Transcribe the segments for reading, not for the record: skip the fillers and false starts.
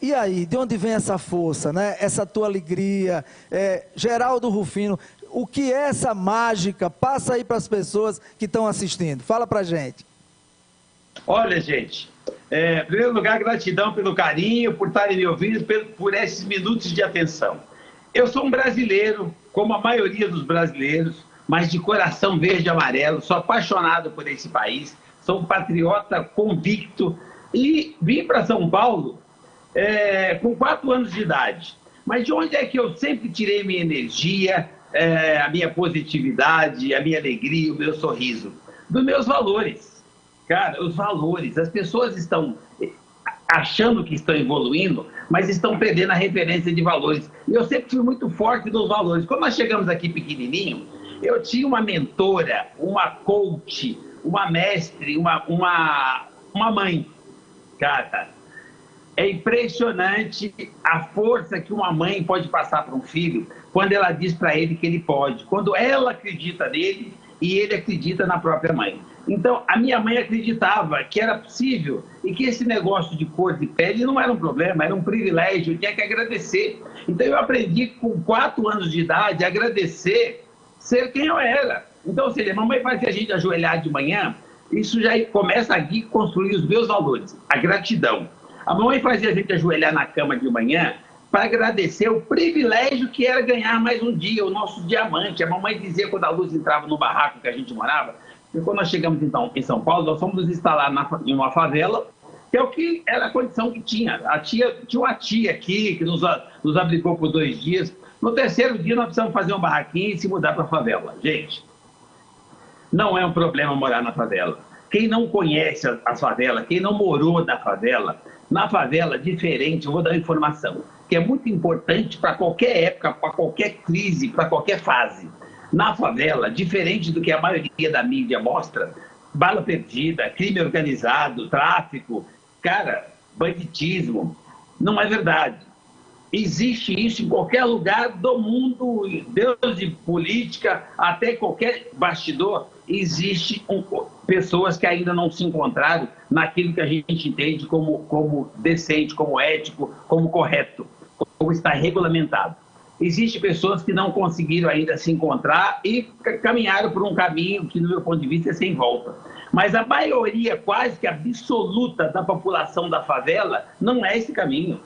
E aí, de onde vem essa força, né? Essa tua alegria? Geraldo Rufino, o que é essa mágica? Passa aí para as pessoas que estão assistindo. Fala pra gente. Olha, gente, em primeiro lugar, gratidão pelo carinho, por estarem me ouvindo, por esses minutos de atenção. Eu sou um brasileiro, como a maioria dos brasileiros, mas de coração verde e amarelo, sou apaixonado por esse país, sou um patriota convicto e vim para São Paulo com 4 anos de idade. Mas de onde é que eu sempre tirei minha energia, a minha positividade, a minha alegria, o meu sorriso? Dos meus valores. Cara, os valores. As pessoas estão achando que estão evoluindo, mas estão perdendo a referência de valores. E eu sempre fui muito forte nos valores. Quando nós chegamos aqui pequenininho, eu tinha uma mentora, uma coach, uma mestre, uma mãe. Cara, é impressionante a força que uma mãe pode passar para um filho quando ela diz para ele que ele pode, quando ela acredita nele e ele acredita na própria mãe. Então, a minha mãe acreditava que era possível e que esse negócio de cor de pele não era um problema, era um privilégio, eu tinha que agradecer. Então, eu aprendi com 4 anos de idade a agradecer ser quem eu era. Então, ou seja, a mamãe fazia a gente ajoelhar de manhã, isso já começa aqui a construir os meus valores, a gratidão. A mamãe fazia a gente ajoelhar na cama de manhã para agradecer o privilégio que era ganhar mais um dia, o nosso diamante. A mamãe dizia quando a luz entrava no barraco que a gente morava, e quando nós chegamos então em São Paulo, nós fomos nos instalar em uma favela, que é o que era a condição que tinha. Tinha uma tia aqui que nos abrigou por 2 dias. No 3º dia nós precisamos fazer um barraquinho e se mudar para a favela. Gente, não é um problema morar na favela. Quem não conhece as favelas, quem não morou na favela, diferente, eu vou dar uma informação, que é muito importante para qualquer época, para qualquer crise, para qualquer fase. Na favela, diferente do que a maioria da mídia mostra, bala perdida, crime organizado, tráfico, cara, banditismo, não é verdade. Existe isso em qualquer lugar do mundo, desde política até qualquer bastidor, existe pessoas que ainda não se encontraram naquilo que a gente entende como decente, como ético, como correto, como está regulamentado. Existem pessoas que não conseguiram ainda se encontrar e caminharam por um caminho que, no meu ponto de vista, é sem volta. Mas a maioria, quase que absoluta, da população da favela não é esse caminho.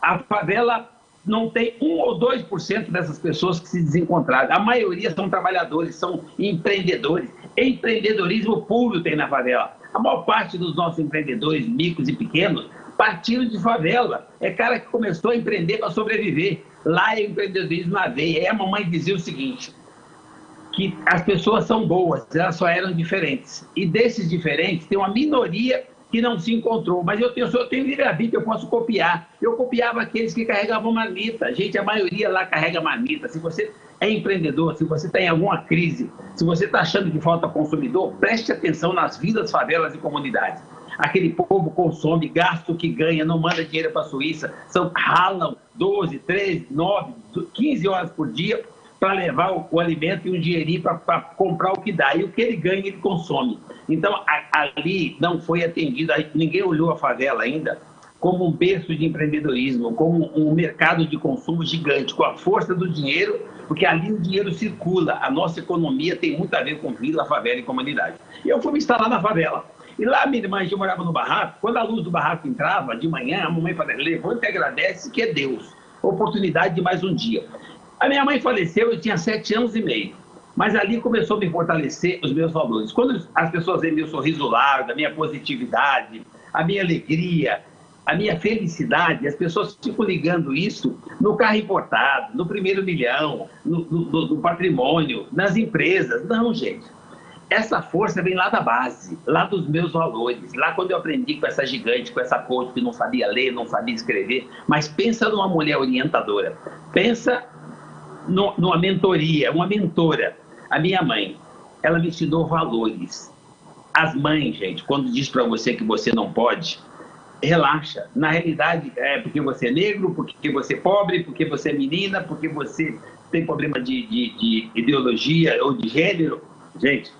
A favela não tem 1 ou 2% dessas pessoas que se desencontraram. A maioria são trabalhadores, são empreendedores. Empreendedorismo puro tem na favela. A maior parte dos nossos empreendedores, micros e pequenos, partiram de favela. É cara que começou a empreender para sobreviver. Lá é empreendedorismo na veia. Aí a mamãe dizia o seguinte, que as pessoas são boas, elas só eram diferentes. E desses diferentes, tem uma minoria que não se encontrou. Mas eu tenho livre-arbítrio, eu posso copiar. Eu copiava aqueles que carregavam marmita. Gente, a maioria lá carrega marmita. Se você é empreendedor, se você está em alguma crise, se você está achando que falta consumidor, preste atenção nas vilas, favelas e comunidades. Aquele povo consome, gasta o que ganha, não manda dinheiro para a Suíça, ralam 12, 13, 9, 15 horas por dia para levar o alimento e um dinheirinho para comprar o que dá. E o que ele ganha, ele consome. Então, ali não foi atendido, ninguém olhou a favela ainda como um berço de empreendedorismo, como um mercado de consumo gigante, com a força do dinheiro, porque ali o dinheiro circula. A nossa economia tem muito a ver com vila, favela e comunidade. E eu fui me instalar na favela. E lá minha irmã já morava no barraco. Quando a luz do barraco entrava de manhã, a mamãe falava, levanta e agradece que é Deus. Oportunidade de mais um dia. A minha mãe faleceu, eu tinha 7 anos e meio. Mas ali começou a me fortalecer os meus valores. Quando as pessoas veem meu sorriso largo, a minha positividade, a minha alegria, a minha felicidade, as pessoas ficam ligando isso no carro importado, no 1º milhão, no patrimônio, nas empresas. Não, gente. Essa força vem lá da base, lá dos meus valores, lá quando eu aprendi com essa gigante, com essa coach que não sabia ler, não sabia escrever, mas pensa numa mulher orientadora, pensa numa mentoria, uma mentora. A minha mãe, ela me ensinou valores. As mães, gente, quando diz para você que você não pode, relaxa. Na realidade, é porque você é negro, porque você é pobre, porque você é menina, porque você tem problema de ideologia ou de gênero. Gente,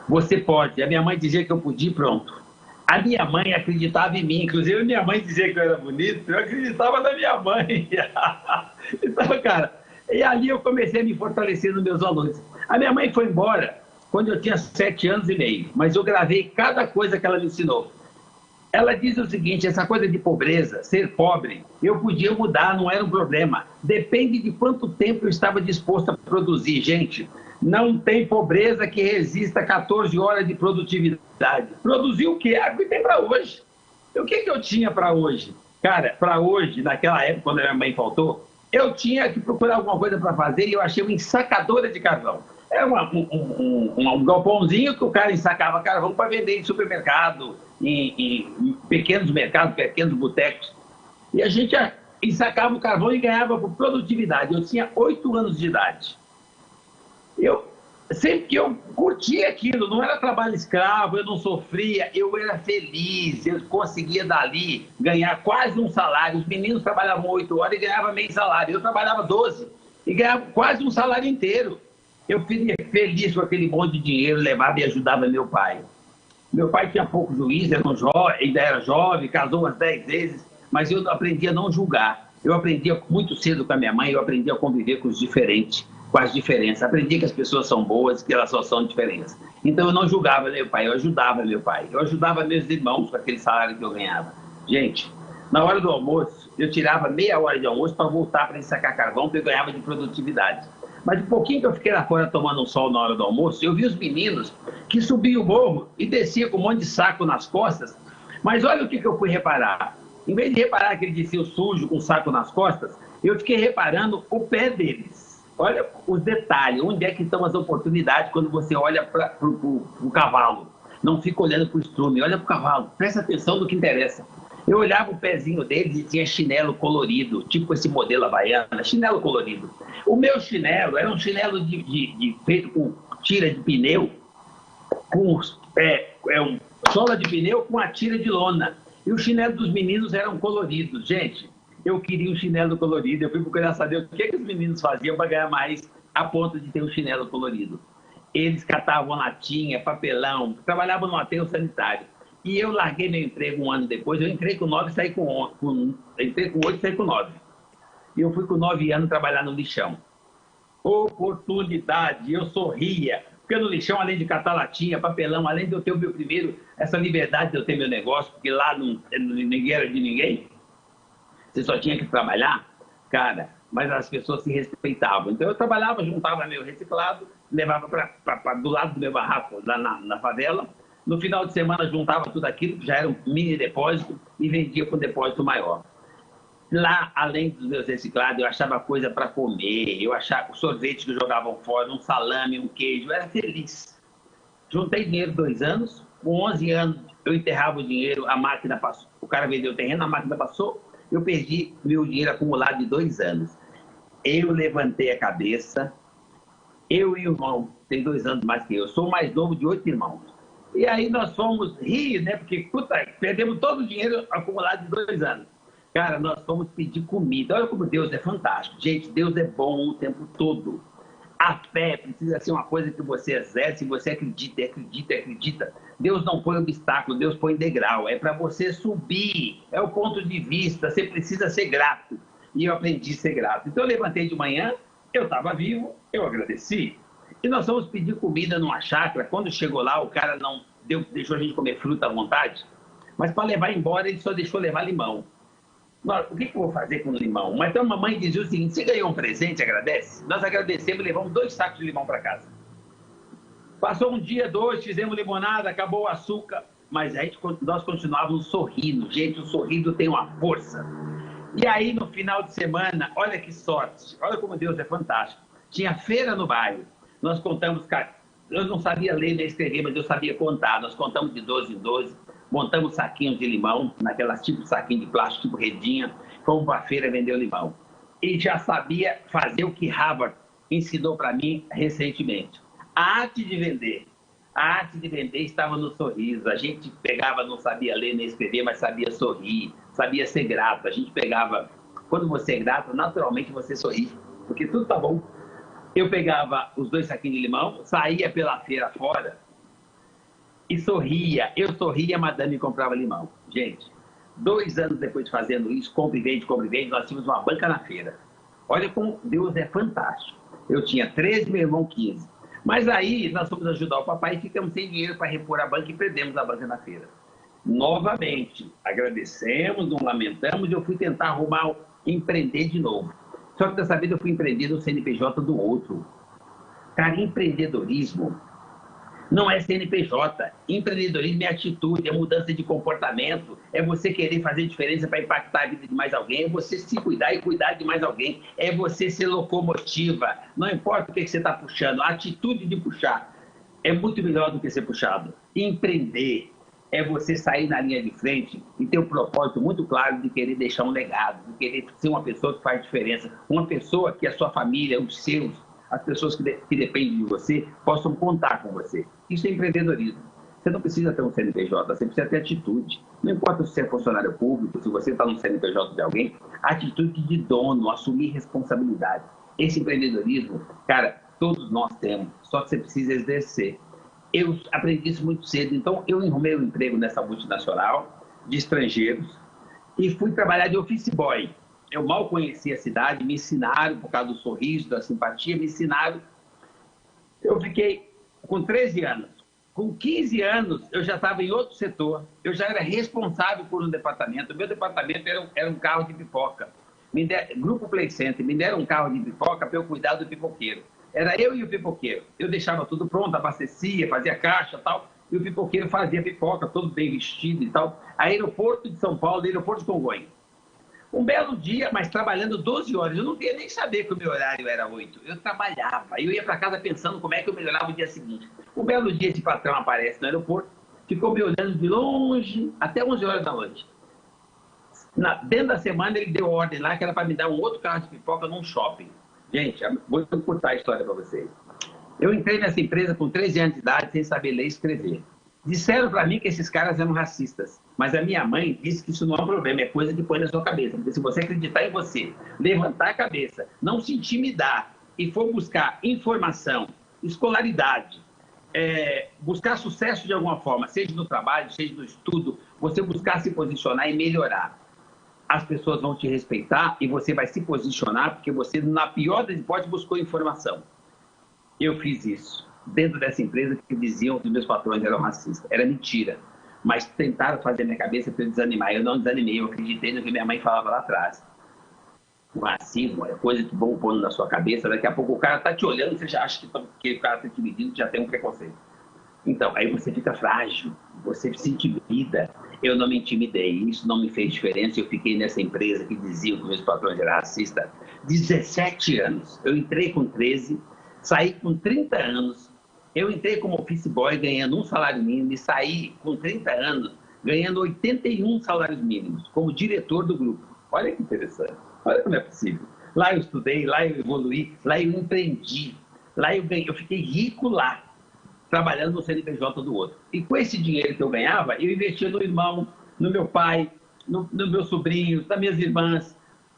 você pode. A minha mãe dizia que eu podia, pronto. A minha mãe acreditava em mim, inclusive minha mãe dizia que eu era bonito, eu acreditava na minha mãe. Então, cara, e ali eu comecei a me fortalecer nos meus valores. A minha mãe foi embora quando eu tinha 7 anos e meio, mas eu gravei cada coisa que ela me ensinou. Ela diz o seguinte: essa coisa de pobreza, ser pobre, eu podia mudar, não era um problema. Depende de quanto tempo eu estava disposto a produzir. Gente, não tem pobreza que resista 14 horas de produtividade. Produzir o quê? É o que tem para hoje. E o que eu tinha para hoje? Cara, para hoje, naquela época, quando a minha mãe faltou, eu tinha que procurar alguma coisa para fazer e eu achei uma ensacadora de carvão. É um galpãozinho que o cara ensacava carvão para vender em supermercado, em pequenos mercados, pequenos botecos. E a gente ensacava o carvão e ganhava por produtividade. Eu tinha 8 anos de idade. Sempre que eu curtia aquilo, não era trabalho escravo, eu não sofria, eu era feliz, eu conseguia dali ganhar quase um salário. Os meninos trabalhavam 8 horas e ganhavam meio salário. Eu trabalhava 12 e ganhava quase um salário inteiro. Eu fiquei feliz com aquele monte de dinheiro, levava e ajudava meu pai. Meu pai tinha pouco juízo, ainda era jovem, casou umas 10 vezes, mas eu aprendi a não julgar. Eu aprendia muito cedo com a minha mãe, eu aprendi a conviver com os diferentes, com as diferenças. Aprendi que as pessoas são boas, que elas só são diferentes. Então eu não julgava meu pai, eu ajudava meu pai. Eu ajudava meus irmãos com aquele salário que eu ganhava. Gente, na hora do almoço, eu tirava meia hora de almoço para voltar para sacar carvão, que eu ganhava de produtividade. Mas um pouquinho que eu fiquei lá fora tomando um sol na hora do almoço, eu vi os meninos que subiam o morro e desciam com um monte de saco nas costas. Mas olha o que eu fui reparar. Em vez de reparar que eles desciam sujo com saco nas costas, eu fiquei reparando o pé deles. Olha os detalhes, onde é que estão as oportunidades quando você olha para o cavalo. Não fica olhando para o estrume, olha para o cavalo, presta atenção no que interessa. Eu olhava o pezinho deles e tinha chinelo colorido, tipo esse modelo Havaiana, chinelo colorido. O meu chinelo era um chinelo feito com tira de pneu, com sola de pneu com a tira de lona. E o chinelo dos meninos eram coloridos. Gente, eu queria um chinelo colorido, eu fui procurar saber o que os meninos faziam para ganhar mais a ponto de ter um chinelo colorido. Eles catavam latinha, papelão, trabalhavam no aterro sanitário. E eu larguei meu emprego um ano depois, eu entrei com 9 e saí entrei com 8 e saí com 9. E eu fui com 9 anos trabalhar no lixão. Oportunidade, eu sorria. Porque no lixão, além de catar latinha, papelão, além de eu ter o meu primeiro, essa liberdade de eu ter meu negócio, porque lá ninguém era de ninguém, você só tinha que trabalhar, cara, mas as pessoas se respeitavam. Então eu trabalhava, juntava meu reciclado, levava do lado do meu barraco, lá na favela. No final de semana, juntava tudo aquilo, que já era um mini depósito, e vendia com um depósito maior. Lá, além dos meus reciclados, eu achava coisa para comer, eu achava o sorvete que jogavam fora, um salame, um queijo, eu era feliz. Juntei dinheiro 2 anos, com 11 anos eu enterrava o dinheiro, a máquina passou, o cara vendeu o terreno, a máquina passou, eu perdi meu dinheiro acumulado de 2 anos. Eu levantei a cabeça, eu e o irmão, tem 2 anos mais que eu, sou o mais novo de 8 irmãos. E aí nós fomos rir, né? Porque, puta, perdemos todo o dinheiro acumulado de 2 anos. Cara, nós fomos pedir comida. Olha como Deus é fantástico. Gente, Deus é bom o tempo todo. A fé precisa ser uma coisa que você exerce, você acredita. Deus não põe obstáculo, Deus põe degrau. É para você subir, é o ponto de vista. Você precisa ser grato. E eu aprendi a ser grato. Então eu levantei de manhã, eu estava vivo, eu agradeci. E nós fomos pedir comida numa chácara. Quando chegou lá, o cara não deixou a gente comer fruta à vontade, mas para levar embora, ele só deixou levar limão. O que eu vou fazer com o limão? Mas então a mamãe dizia o seguinte: você ganhou um presente, agradece? Nós agradecemos e levamos 2 sacos de limão para casa. Passou um dia, 2, fizemos limonada, acabou o açúcar, mas nós continuávamos sorrindo. Gente, o sorriso tem uma força. E aí, no final de semana, olha que sorte, olha como Deus é fantástico. Tinha feira no bairro. Nós contamos, eu não sabia ler nem escrever, mas eu sabia contar. Nós contamos de 12 em 12, montamos saquinhos de limão, naquelas tipo saquinho de plástico, tipo redinha, fomos para a feira vender o limão. E já sabia fazer o que Harvard ensinou para mim recentemente. A arte de vender. A arte de vender estava no sorriso. A gente pegava, não sabia ler nem escrever, mas sabia sorrir, sabia ser grato. A gente pegava, quando você é grato, naturalmente você sorri, porque tudo tá bom. Eu pegava os 2 saquinhos de limão, saía pela feira fora e sorria. Eu sorria, a madame comprava limão. Gente, 2 anos depois de fazendo isso, compra e vende, nós tínhamos uma banca na feira. Olha como Deus é fantástico. Eu tinha 13, meu irmão 15. Mas aí nós fomos ajudar o papai e ficamos sem dinheiro para repor a banca e perdemos a banca na feira. Novamente, agradecemos, não lamentamos, e eu fui tentar arrumar, empreender de novo. Só que dessa vez eu fui empreender no CNPJ do outro. Cara, empreendedorismo não é CNPJ. Empreendedorismo é atitude, é mudança de comportamento, é você querer fazer diferença para impactar a vida de mais alguém, é você se cuidar e cuidar de mais alguém, é você ser locomotiva. Não importa o que você está puxando, a atitude de puxar é muito melhor do que ser puxado. Empreender é você sair na linha de frente e ter um propósito muito claro de querer deixar um legado, de querer ser uma pessoa que faz diferença, uma pessoa que a sua família, os seus, as pessoas que dependem de você, possam contar com você. Isso é empreendedorismo. Você não precisa ter um CNPJ, você precisa ter atitude. Não importa se você é funcionário público, se você está no CNPJ de alguém, atitude de dono, assumir responsabilidade. Esse empreendedorismo, cara, todos nós temos, só que você precisa exercer. Eu aprendi isso muito cedo, então eu arrumei um emprego nessa multinacional de estrangeiros e fui trabalhar de office boy. Eu mal conhecia a cidade, me ensinaram, por causa do sorriso, da simpatia, me ensinaram. Eu fiquei com 13 anos. Com 15 anos, eu já estava em outro setor. Eu já era responsável por um departamento. O meu departamento era um carro de pipoca. Grupo Play Center, me deram um carro de pipoca para eu cuidar do pipoqueiro. Era eu e o pipoqueiro. Eu deixava tudo pronto, abastecia, fazia caixa e tal. E o pipoqueiro fazia pipoca, todo bem vestido e tal. Aeroporto de São Paulo, aeroporto de Congonhas. Um belo dia, mas trabalhando 12 horas. Eu não queria nem saber que o meu horário era 8. Eu trabalhava. Eu ia para casa pensando como é que eu melhorava o dia seguinte. Um belo dia, esse patrão aparece no aeroporto, ficou me olhando de longe, até 11 horas da noite. Dentro da semana, ele deu ordem lá que era para me dar um outro carro de pipoca num shopping. Gente, vou contar a história para vocês. Eu entrei nessa empresa com 13 anos de idade, sem saber ler e escrever. Disseram para mim que esses caras eram racistas, mas a minha mãe disse que isso não é um problema, é coisa que põe na sua cabeça. Porque se você acreditar em você, levantar a cabeça, não se intimidar e for buscar informação, escolaridade, buscar sucesso de alguma forma, seja no trabalho, seja no estudo, você buscar se posicionar e melhorar. As pessoas vão te respeitar e você vai se posicionar porque você, na pior das hipóteses, buscou informação. Eu fiz isso dentro dessa empresa que diziam que meus patrões eram racistas. Era mentira. Mas tentaram fazer minha cabeça para eu desanimar. Eu não desanimei, eu acreditei no que minha mãe falava lá atrás. O racismo é coisa que vão pondo na sua cabeça. Daqui a pouco o cara está te olhando, você já acha que o cara está te medindo, já tem um preconceito. Então, aí você fica frágil, você se intimida. Eu não me intimidei, isso não me fez diferença. Eu fiquei nessa empresa que dizia que meus patrões eram racistas 17 anos. Eu entrei com 13, saí com 30 anos. Eu entrei como office boy ganhando um salário mínimo e saí com 30 anos ganhando 81 salários mínimos como diretor do grupo. Olha que interessante, olha como é possível. Lá eu estudei, lá eu evoluí, lá eu empreendi, lá eu ganhei, eu fiquei rico lá, trabalhando no CNPJ do outro. E com esse dinheiro que eu ganhava, eu investia no irmão, no meu pai, no meu sobrinho, nas minhas irmãs.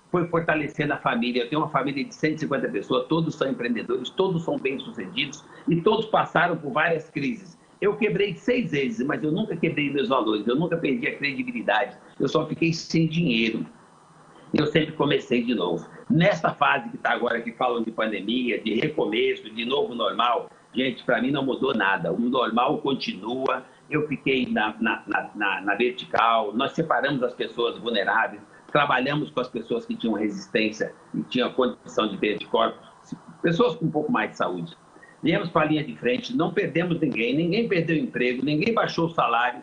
Foi fortalecendo a família. Eu tenho uma família de 150 pessoas, todos são empreendedores, todos são bem-sucedidos e todos passaram por várias crises. Eu quebrei 6 vezes, mas eu nunca quebrei meus valores, eu nunca perdi a credibilidade, eu só fiquei sem dinheiro. Eu sempre comecei de novo. Nessa fase que está agora, que falam de pandemia, de recomeço, de novo normal, gente, para mim não mudou nada. O normal continua. Eu fiquei na vertical, nós separamos as pessoas vulneráveis, trabalhamos com as pessoas que tinham resistência e tinham condição de ter anticorpos, pessoas com um pouco mais de saúde. Viemos para a linha de frente, não perdemos ninguém perdeu emprego, ninguém baixou o salário.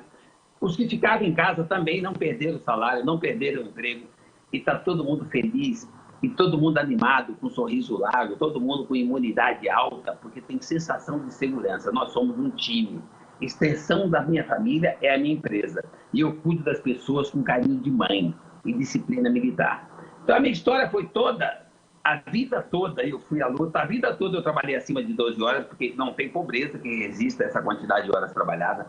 Os que ficaram em casa também não perderam o salário, não perderam o emprego. E está todo mundo feliz, e todo mundo animado, com um sorriso largo, todo mundo com imunidade alta, porque tem sensação de segurança. Nós somos um time. Extensão da minha família é a minha empresa. E eu cuido das pessoas com carinho de mãe e disciplina militar. Então a minha história foi toda, a vida toda eu fui à luta, a vida toda eu trabalhei acima de 12 horas, porque não tem pobreza que resista a essa quantidade de horas trabalhadas.